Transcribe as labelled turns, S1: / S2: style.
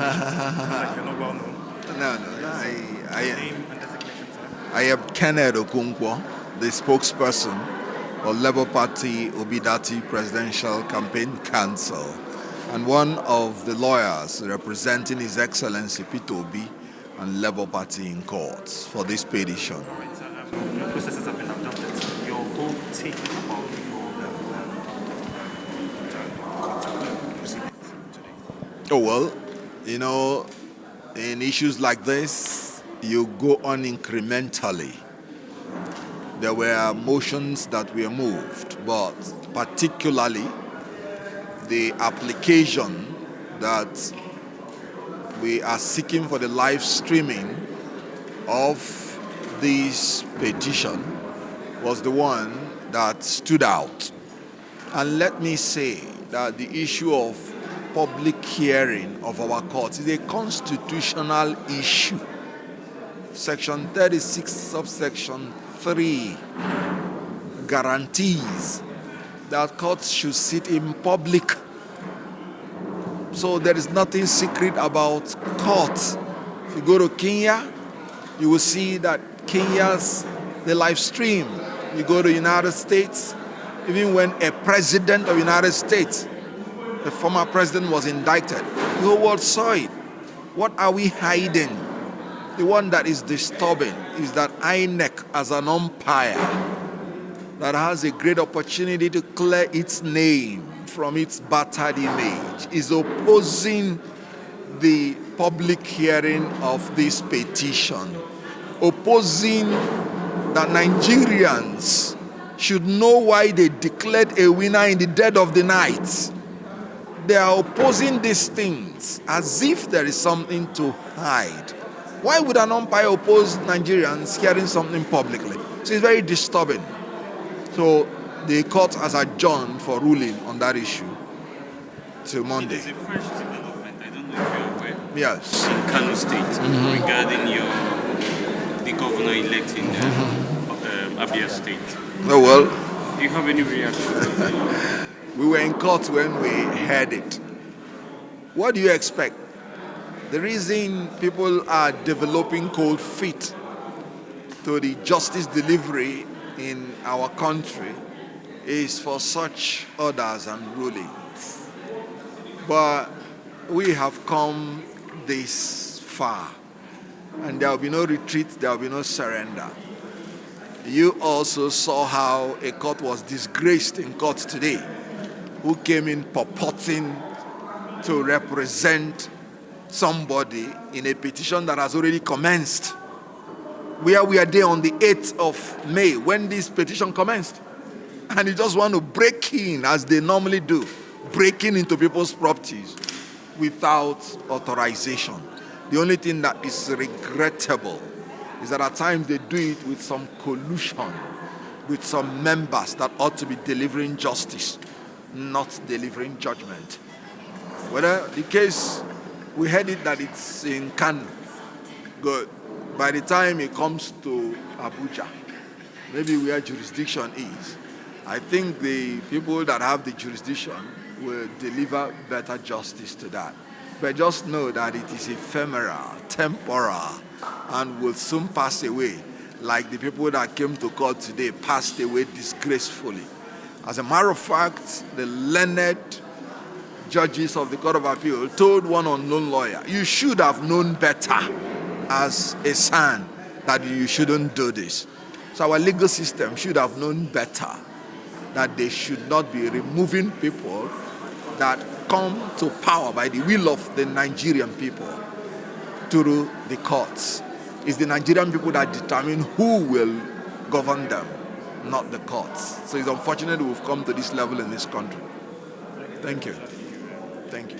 S1: Like you're not well known.
S2: No.
S1: Name and designation, sir.
S2: I am Kenneth Okonkwo, the spokesperson for Labour Party Obidati Presidential Campaign Council, and one of the lawyers representing His Excellency Peter Obi and Labour Party in courts for this petition.
S1: All right, sir. No processes have been adopted. Your whole take about your proceedings today.
S2: Oh, well, in issues like this, you go on incrementally. There were motions that were moved, but particularly the application that we are seeking for the live streaming of this petition was the one that stood out. And let me say that the issue of public hearing of our courts is a constitutional issue. Section 36, subsection 3 guarantees that courts should sit in public. So there is nothing secret about courts. If you go to Kenya, you will see that Kenya's the live stream. You go to United States, even when a president of the United States, the former president, was indicted, the whole world saw it. What are we hiding? The one that is disturbing is that INEC, as an umpire that has a great opportunity to clear its name from its battered image, is opposing the public hearing of this petition, opposing that Nigerians should know why they declared a winner in the dead of the night. They are opposing these things as if there is something to hide. Why would an umpire oppose Nigerians hearing something publicly? So it's very disturbing. So the court has adjourned for ruling on that issue till Monday.
S3: There's a fresh development, I don't know if you're aware,
S2: Yes.
S3: in Kano State regarding the governor-elect in Abia State.
S2: Oh, well,
S3: Do you have any reaction?
S2: we were in court when we heard it. What do you expect? The reason people are developing cold feet to the justice delivery in our country is for such orders and rulings. But we have come this far, and there will be no retreat, there will be no surrender. You also saw how a court was disgraced in court today, who came in purporting to represent somebody in a petition that has already commenced. Where we are there on the 8th of May when this petition commenced. And you just want to break in, as they normally do, breaking into people's properties without authorization. The only thing that is regrettable is that at times they do it with some collusion with some members that ought to be delivering justice, not delivering judgment. Whether the case, we heard it that it's in Kano. Good. By the time it comes to Abuja, maybe where jurisdiction is, I think the people that have the jurisdiction will deliver better justice to that. But just know that it is ephemeral, temporal, and will soon pass away, like the people that came to court today passed away disgracefully. As a matter of fact, the learned judges of the Court of Appeal told one unknown lawyer, you should have known better as a son that you shouldn't do this. So our legal system should have known better that they should not be removing people that come to power by the will of the Nigerian people through the courts. It's the Nigerian people that determine who will govern them, not the courts. So it's unfortunate we've come to this level in this country. Thank you. Thank you.